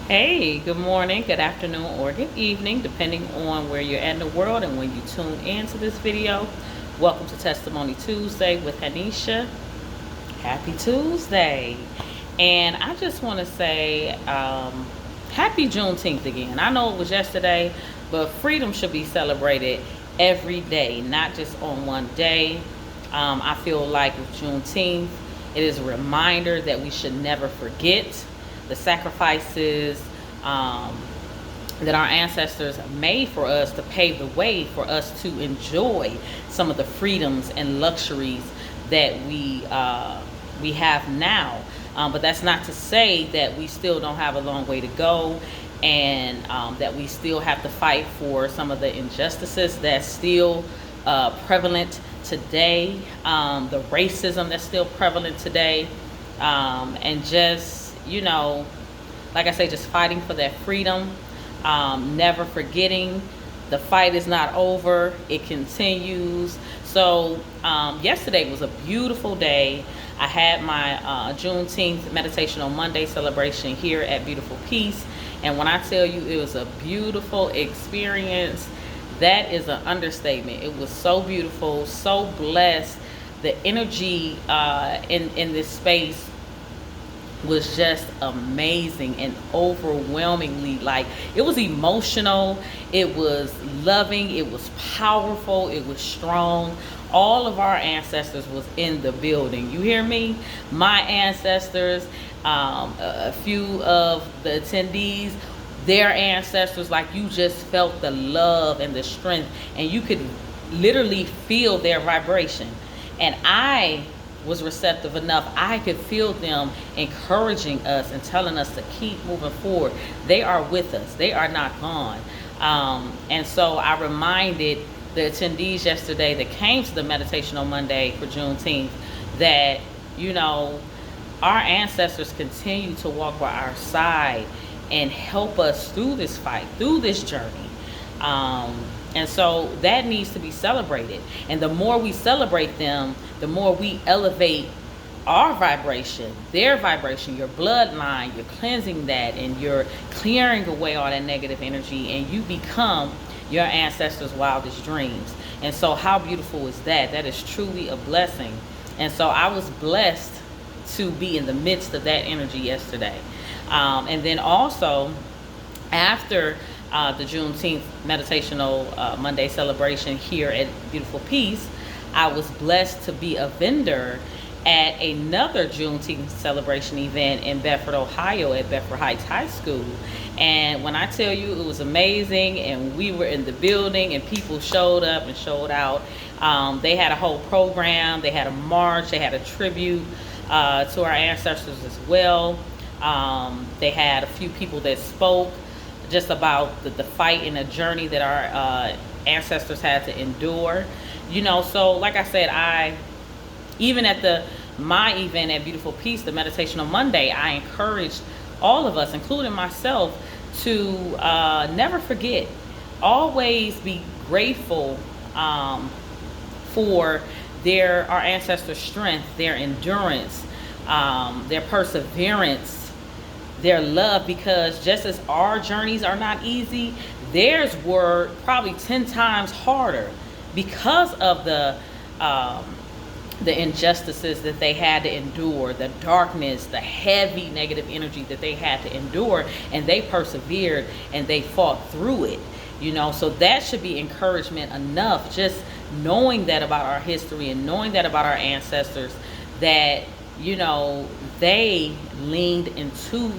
Hey, good morning, good afternoon, or good evening, depending on where you're at in the world and when you tune into this video. Welcome to Testimony Tuesday with Hanisha. Happy Tuesday. And I just want to say happy Juneteenth again. I know it was yesterday, but freedom should be celebrated every day, not just on one day. I feel like with Juneteenth, it is a reminder that we should never forget the sacrifices that our ancestors made for us to pave the way for us to enjoy some of the freedoms and luxuries that we have now. But that's not to say that we still don't have a long way to go, and that we still have to fight for some of the injustices that's still prevalent today, the racism that's still prevalent today, and just, like I say, just fighting for that freedom, never forgetting the fight is not over, it continues. So yesterday was a beautiful day. I had my Juneteenth Meditation on Monday celebration here at Beautiful Peace, and when I tell you it was a beautiful experience, that is an understatement. It was so beautiful, so blessed. The energy in this space was just amazing and overwhelmingly, like, it was emotional, it was loving, it was powerful, it was strong. All of our ancestors was in the building. You hear me? My ancestors, a few of the attendees, their ancestors, like, you just felt the love and the strength, and you could literally feel their vibration. And I was receptive enough. I could feel them encouraging us and telling us to keep moving forward. They are with us. They are not gone. And so I reminded the attendees yesterday that came to the meditation on Monday for Juneteenth that, our ancestors continue to walk by our side and help us through this fight, through this journey. And so that needs to be celebrated. And the more we celebrate them, the more we elevate our vibration, their vibration, your bloodline, you're cleansing that, and you're clearing away all that negative energy, and you become your ancestors' wildest dreams. And so how beautiful is that? That is truly a blessing. And so I was blessed to be in the midst of that energy yesterday. And then also, after the Juneteenth Meditational Monday celebration here at Beautiful Peace, I was blessed to be a vendor at another Juneteenth celebration event in Bedford, Ohio at Bedford Heights High School. And when I tell you it was amazing, and we were in the building and people showed up and showed out, they had a whole program, they had a march, they had a tribute to our ancestors as well. They had a few people that spoke just about the fight and the journey that our ancestors had to endure. So like I said, even at my event at Beautiful Peace, the meditation on Monday, I encouraged all of us, including myself, to never forget, always be grateful for our ancestors' strength, their endurance, their perseverance, their love, because just as our journeys are not easy, theirs were probably 10 times harder because of the injustices that they had to endure, the darkness, the heavy negative energy that they had to endure, and they persevered and they fought through it. So that should be encouragement enough, just knowing that about our history and knowing that about our ancestors, that they leaned into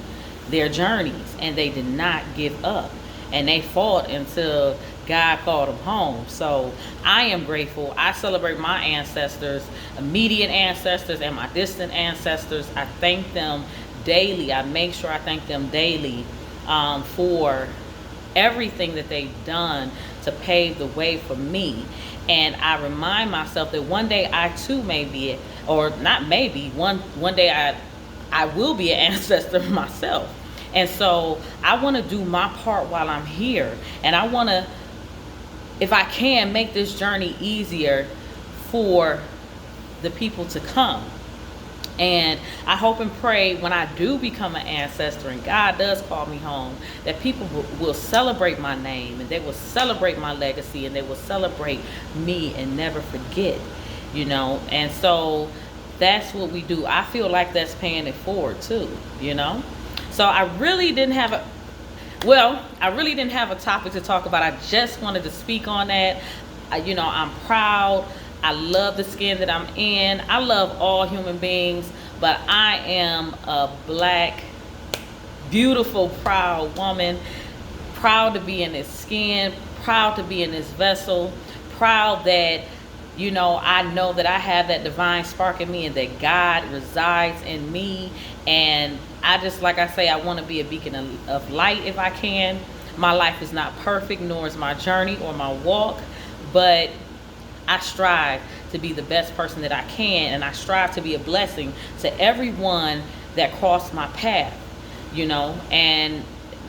their journeys and they did not give up, and they fought until God called them home. So I am grateful. I celebrate my ancestors, immediate ancestors, and my distant ancestors. I thank them daily. I make sure I thank them daily for everything that they've done to pave the way for me. And I remind myself that one day I too may be, or not maybe, one day I will be an ancestor myself. And so I want to do my part while I'm here. And I want to, if I can, make this journey easier for the people to come. And I hope and pray when I do become an ancestor and God does call me home, that people will celebrate my name, and they will celebrate my legacy, and they will celebrate me and never forget, you know. And so that's what we do. I feel like that's paying it forward too, you know. So I really didn't have a topic to talk about. I just wanted to speak on that. You know, I'm proud. I love the skin that I'm in. I love all human beings, but I am a Black, beautiful, proud woman. Proud to be in this skin, proud to be in this vessel, proud that, you know that I have that divine spark in me and that God resides in me. And I just, like I say, I want to be a beacon of light if I can. My life is not perfect, nor is my journey or my walk, but I strive to be the best person that I can, and I strive to be a blessing to everyone that crossed my path, you know, and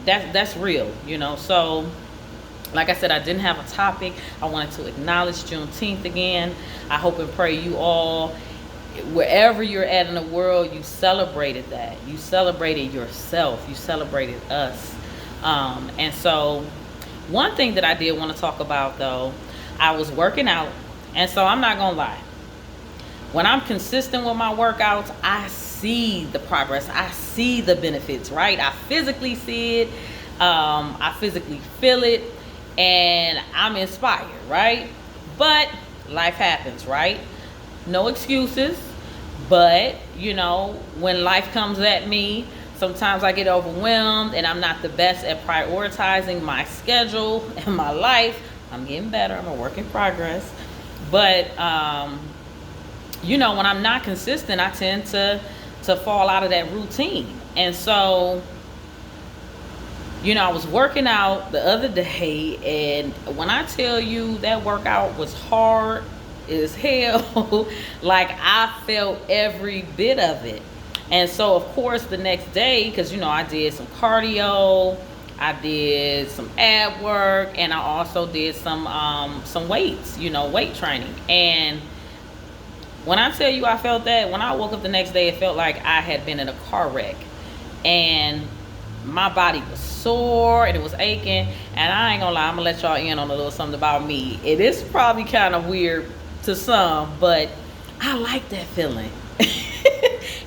that's real, you know. So like I said, I didn't have a topic. I wanted to acknowledge Juneteenth again. I hope and pray you all, wherever you're at in the world, you celebrated that. You celebrated yourself. You celebrated us. And so one thing that I did want to talk about, though, I was working out. And so I'm not gonna lie, when I'm consistent with my workouts, I see the progress. I see the benefits, right? I physically see it. I physically feel it, and I'm inspired, right? But life happens, right? No excuses. But, you know, when life comes at me, sometimes I get overwhelmed, and I'm not the best at prioritizing my schedule and my life. I'm getting better. I'm a work in progress. But, you know, when I'm not consistent, I tend to fall out of that routine. And so, you know, I was working out the other day, and when I tell you that workout was hard as hell, like I felt every bit of it. And so, of course, the next day, because, you know, I did some cardio, I did some ab work, and I also did some weights, you know, weight training. And when I tell you I felt that, when I woke up the next day, it felt like I had been in a car wreck. And my body was sore and it was aching. And I ain't gonna lie, I'm gonna let y'all in on a little something about me. It is probably kind of weird to some, but I like that feeling.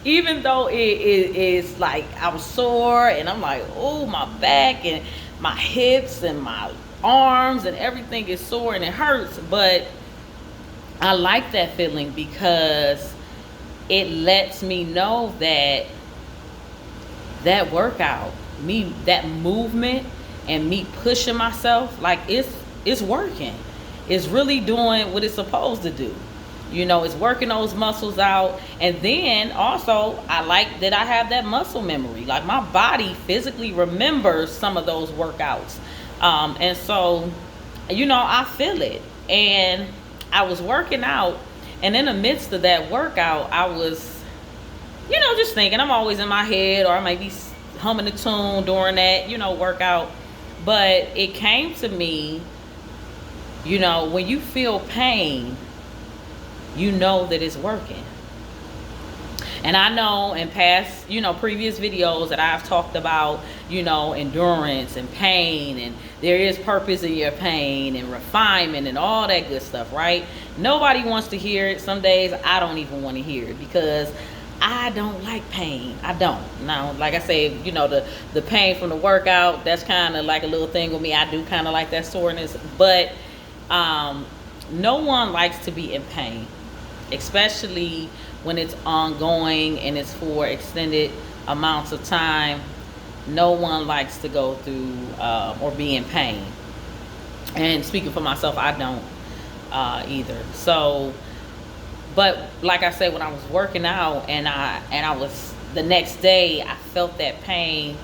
Even though it's like I was sore and I'm like, oh, my back and my hips and my arms and everything is sore and it hurts, but I like that feeling because it lets me know that that workout, that movement and me pushing myself, like it's working. It's really doing what it's supposed to do. You know, it's working those muscles out. And then also, I like that I have that muscle memory. Like my body physically remembers some of those workouts. And so, you know, I feel it. And I was working out. And in the midst of that workout, I was, you know, just thinking. I'm always in my head, or I might be humming a tune during that, you know, workout. But it came to me, you know, when you feel pain, you know that it's working. And I know in past, you know, previous videos that I've talked about, you know, endurance and pain, and there is purpose in your pain and refinement and all that good stuff, right? Nobody wants to hear it. Some days I don't even want to hear it because I don't like pain. I don't. Now, like I said, you know, the pain from the workout, that's kind of like a little thing with me. I do kind of like that soreness, but no one likes to be in pain, especially when it's ongoing and it's for extended amounts of time. No one likes to go through or be in pain. And speaking for myself, I don't either. So, but like I said, when I was working out and I was, the next day, I felt that pain.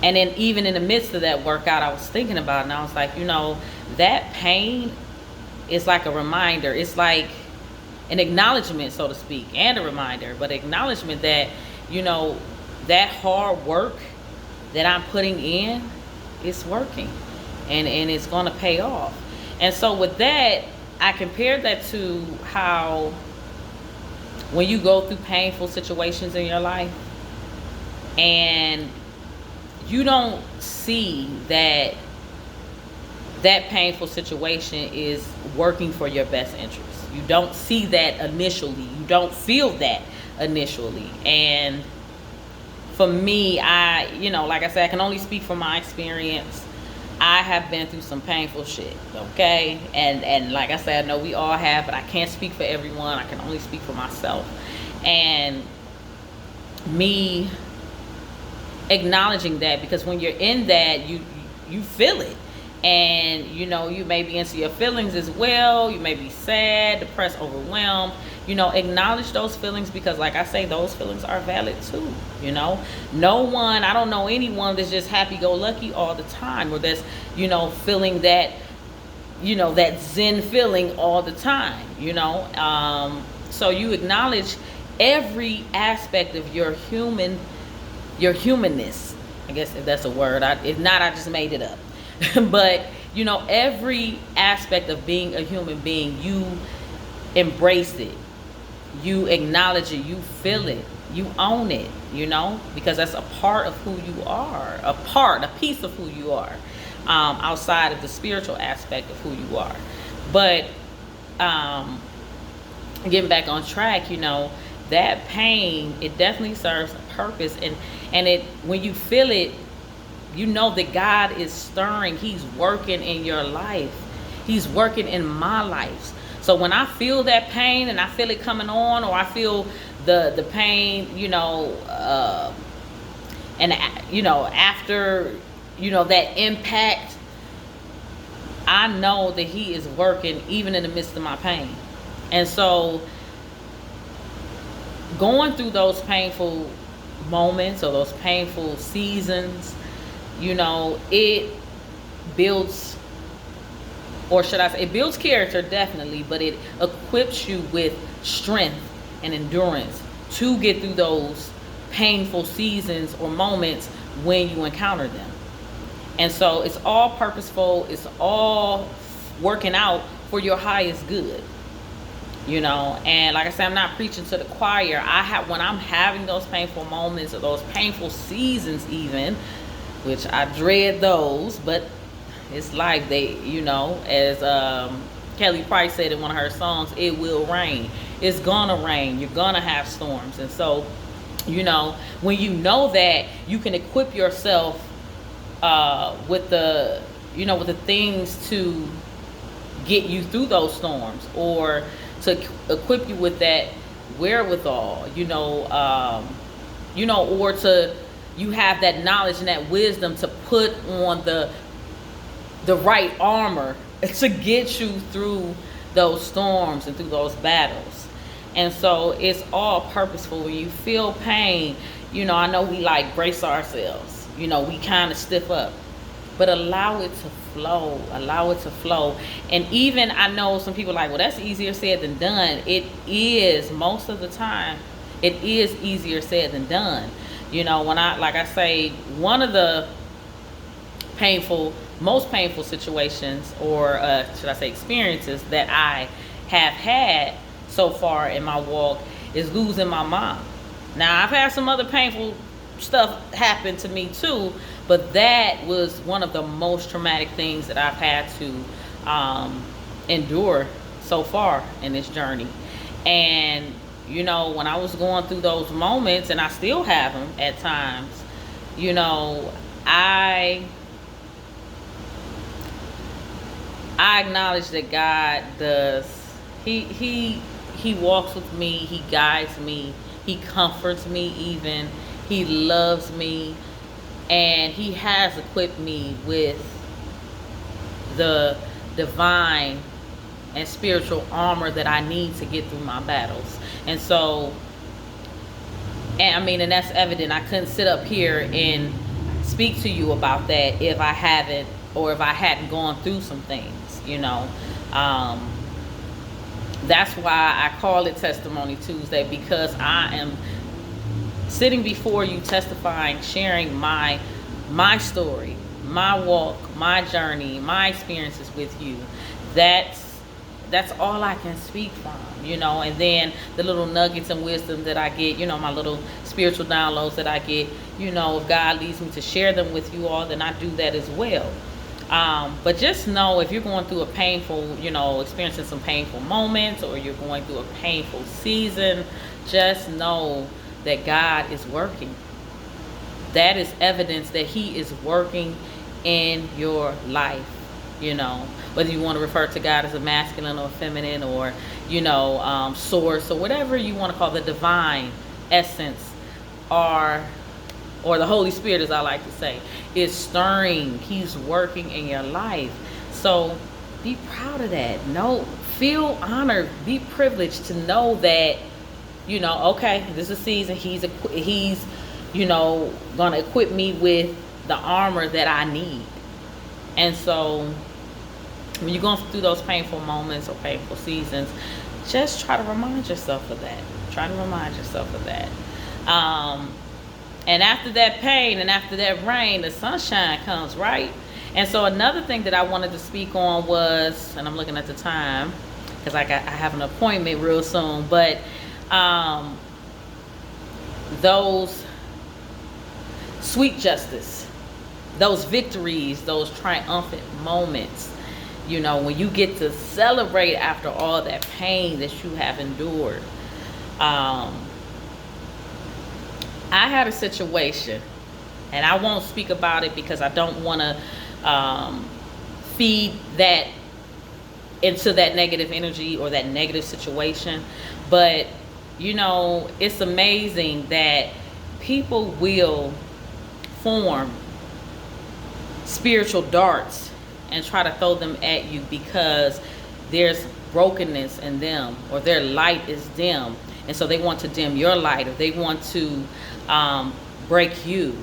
And then even in the midst of that workout, I was thinking about it, and I was like, you know, that pain is like a reminder. It's like an acknowledgement, so to speak, and a reminder, but acknowledgement that, you know, that hard work that I'm putting in, it's working, and it's going to pay off. And so with that, I compared that to how when you go through painful situations in your life and you don't see that that painful situation is working for your best interest. You don't see that initially. You don't feel that initially. And for me, like I said, I can only speak from my experience. I have been through some painful shit, okay? And like I said, I know we all have, but I can't speak for everyone. I can only speak for myself. And me acknowledging that, because when you're in that, you feel it. And you may be into your feelings as well. You may be sad, depressed, overwhelmed. Acknowledge those feelings, because like I say, those feelings are valid too. No one, I don't know anyone that's just happy-go-lucky all the time, or that's feeling that that zen feeling all the time. So you acknowledge every aspect of your humanness, I guess, if that's a word. If not, I just made it up. But every aspect of being a human being, you embrace it, you acknowledge it, you feel it, you own it, because that's a part of who you are, a piece of who you are, outside of the spiritual aspect of who you are. But getting back on track, that pain, it definitely serves a purpose, and it, when you feel it, that God is stirring. He's working in your life. He's working in my life. So when I feel that pain and I feel it coming on, or I feel the pain, and after that impact, I know that He is working even in the midst of my pain. And so going through those painful moments or those painful seasons, it builds, or should I say, it builds character, definitely, but it equips you with strength and endurance to get through those painful seasons or moments when you encounter them. And so it's all purposeful. It's all working out for your highest good. And like I said, I'm not preaching to the choir. When I'm having those painful moments or those painful seasons even, which I dread those, but it's life. As Kelly Price said in one of her songs, it will rain. It's gonna rain. You're gonna have storms. And so, when you know that, you can equip yourself with the things to get you through those storms, or to equip you with that wherewithal, or to, you have that knowledge and that wisdom to put on the right armor to get you through those storms and through those battles. And so it's all purposeful. When you feel pain, I know we brace ourselves, we kind of stiff up, but allow it to flow. And even, I know some people well, that's easier said than done. It is, most of the time, it is easier said than done. When like I say, one of the most painful situations, or should I say experiences, that I have had so far in my walk is losing my mom. Now, I've had some other painful stuff happen to me too, but that was one of the most traumatic things that I've had to endure so far in this journey. And when I was going through those moments, and I still have them at times, I acknowledge that God does. He walks with me. He guides me. He comforts me even. He loves me. And He has equipped me with the divine and spiritual armor that I need to get through my battles. And so, and that's evident. I couldn't sit up here and speak to you about that if I hadn't gone through some things, That's why I call it Testimony Tuesday, because I am sitting before you, testifying, sharing my my walk, my journey, my experiences with you. That's that's all I can speak from, you know. And then the little nuggets and wisdom that I get, you know, my little spiritual downloads that I get, you know, if God leads me to share them with you all, then I do that as well. But just know, if you're going through a painful, you know, experiencing some painful moments, or you're going through a painful season, just know that God is working. That is evidence that he is working in your life, you know, whether you want to refer to God as a masculine or feminine, or, you know, source, or whatever you want to call the divine essence, or the Holy Spirit, as I like to say, is stirring. He's working in your life. So be proud of that. Feel honored, be privileged to know that, you know, okay, this is a season. He's, you know, gonna equip me with the armor that I need. And so when you're going through those painful moments or painful seasons, just try to remind yourself of that. Try to remind yourself of that. And after that pain and after that rain, the sunshine comes, right? And so another thing that I wanted to speak on was, and I'm looking at the time because I have an appointment real soon, but those sweet justice, those victories, those triumphant moments, you know, when you get to celebrate after all that pain that you have endured. I had a situation, and I won't speak about it because I don't want to feed that into that negative energy or that negative situation. But, you know, it's amazing that people will form spiritual darts and try to throw them at you because there's brokenness in them, or their light is dim, and so they want to dim your light, or they want to break you,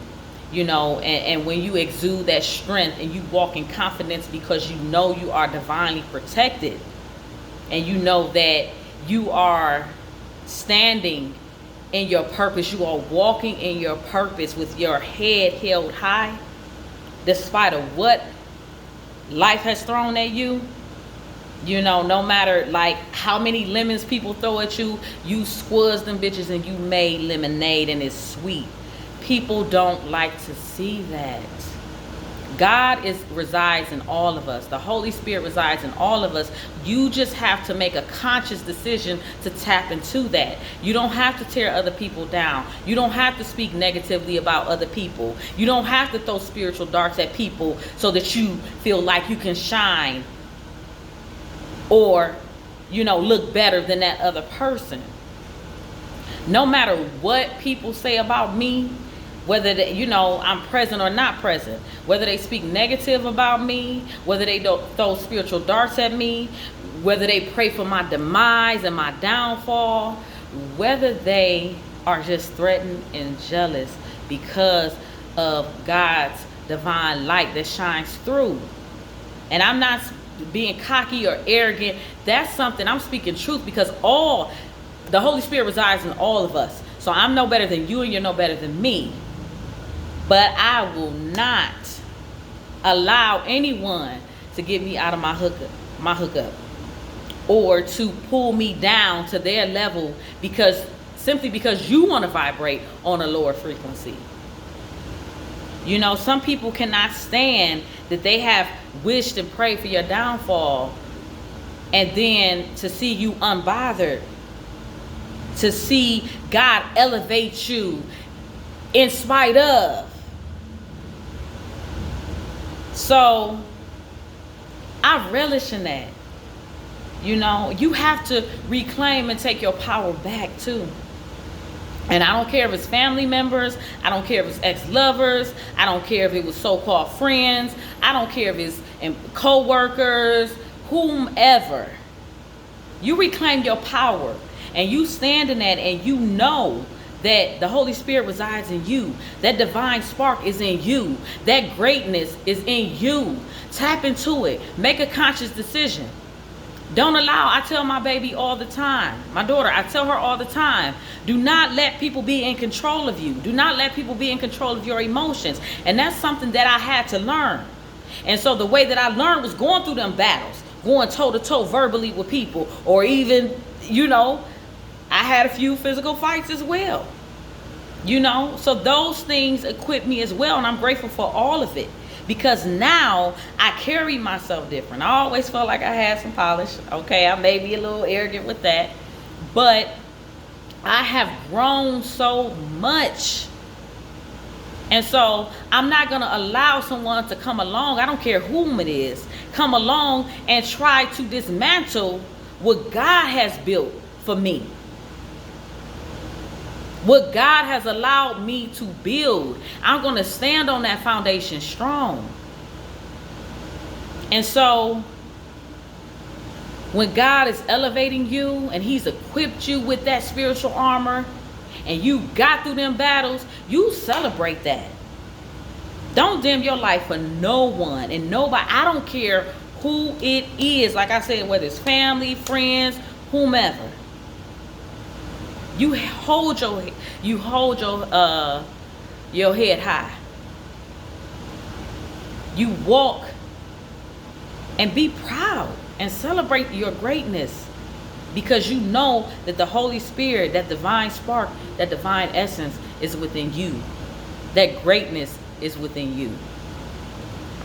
you know. And when you exude that strength and you walk in confidence because you know you are divinely protected, and you know that you are standing in your purpose, you are walking in your purpose with your head held high, despite of what life has thrown at you. You know, no matter like how many lemons people throw at you, you squeeze them bitches and you made lemonade, and it's sweet. People don't like to see that. God resides in all of us. The Holy Spirit resides in all of us. You just have to make a conscious decision to tap into that. You don't have to tear other people down. You don't have to speak negatively about other people. You don't have to throw spiritual darts at people so that you feel like you can shine or, you know, look better than that other person. No matter what people say about me, whether they, you know, I'm present or not present, whether they speak negative about me, whether they don't throw spiritual darts at me, whether they pray for my demise and my downfall, whether they are just threatened and jealous because of God's divine light that shines through. And I'm not being cocky or arrogant. That's something I'm speaking truth, because the Holy Spirit resides in all of us. So I'm no better than you, and you're no better than me. But I will not allow anyone to get me out of my hookup, or to pull me down to their level simply because you want to vibrate on a lower frequency. You know, some people cannot stand that they have wished and prayed for your downfall, and then to see you unbothered, to see God elevate you in spite of. So I relish in that. You know, you have to reclaim and take your power back too. And I don't care if it's family members, I don't care if it's ex-lovers, I don't care if it was so-called friends, I don't care if it's co-workers, whomever. You reclaim your power, and you stand in that, and you know that the Holy Spirit resides in you. That divine spark is in you. That greatness is in you. Tap into it. Make a conscious decision. Don't allow, I tell my baby all the time, my daughter, I tell her all the time, do not let people be in control of you. Do not let people be in control of your emotions. And that's something that I had to learn. And so the way that I learned was going through them battles, going toe to toe verbally with people, or even, you know, I had a few physical fights as well. You know, so those things equip me as well, and I'm grateful for all of it, because now I carry myself different. I always felt like I had some polish. Okay, I may be a little arrogant with that, but I have grown so much. And so I'm not going to allow someone to come along, I don't care whom it is, come along and try to dismantle what God has built for me. What God has allowed me to build. I'm going to stand on that foundation strong. And so when God is elevating you and he's equipped you with that spiritual armor, and you got through them battles, you celebrate that. Don't dim your life for no one and nobody. I don't care who it is. Like I said, whether it's family, friends, whomever. You hold your head high. You walk and be proud and celebrate your greatness, because you know that the Holy Spirit, that divine spark, that divine essence is within you. That greatness is within you.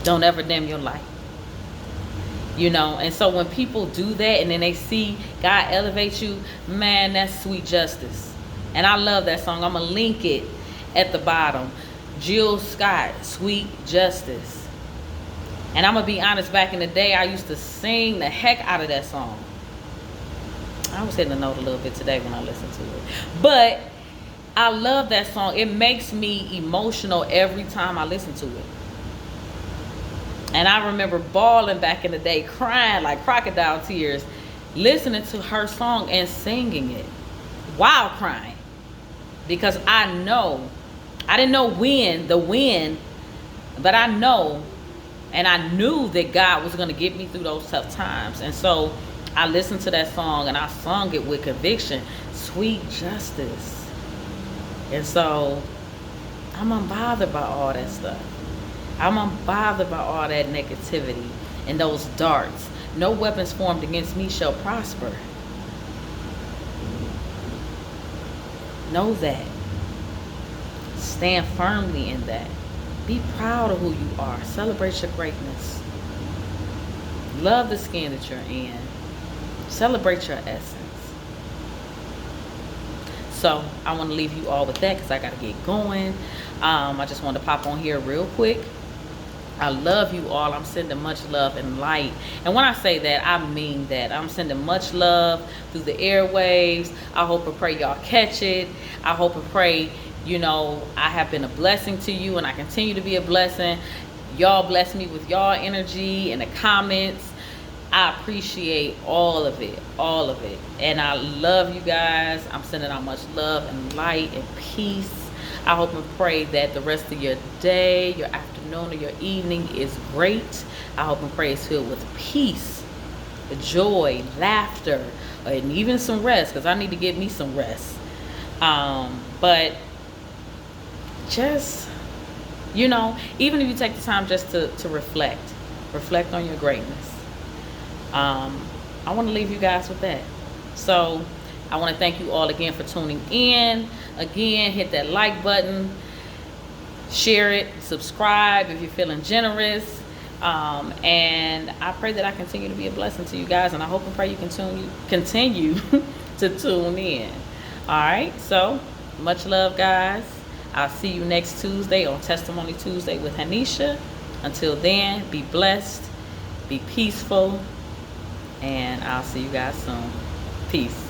Don't ever dim your light. You know, and so when people do that and then they see God elevate you, man, that's sweet justice. And I love that song. I'm going to link it at the bottom. Jill Scott, Sweet Justice. And I'm going to be honest, back in the day, I used to sing the heck out of that song. I was hitting the note a little bit today when I listened to it. But I love that song. It makes me emotional every time I listen to it. And I remember bawling back in the day, crying like crocodile tears, listening to her song and singing it while crying. Because I didn't know when, but I know, and I knew that God was going to get me through those tough times. And so I listened to that song and I sung it with conviction, Sweet Justice. And so I'm unbothered by all that stuff. I'm unbothered by all that negativity and those darts. No weapons formed against me shall prosper. Know that. Stand firmly in that. Be proud of who you are. Celebrate your greatness. Love the skin that you're in. Celebrate your essence. So I want to leave you all with that because I got to get going. I just wanted to pop on here real quick. I love you all. I'm sending much love and light. And when I say that, I mean that. I'm sending much love through the airwaves. I hope and pray y'all catch it. I hope and pray, you know, I have been a blessing to you and I continue to be a blessing. Y'all bless me with y'all energy and the comments. I appreciate all of it, all of it. And I love you guys. I'm sending out much love and light and peace. I hope and pray that the rest of your day, your afternoon, or your evening is great. I hope and pray it's filled with peace, joy, laughter, and even some rest, because I need to get me some rest. But just, you know, even if you take the time just to reflect on your greatness. I want to leave you guys with that. So I want to thank you all again for tuning in. Again, hit that like button, share it, subscribe if you're feeling generous. And I pray that I continue to be a blessing to you guys, and I hope and pray you continue to tune in. All right, so much love, guys. I'll see you next Tuesday on Testimony Tuesday with Hanisha. Until then, be blessed, be peaceful, and I'll see you guys soon. Peace.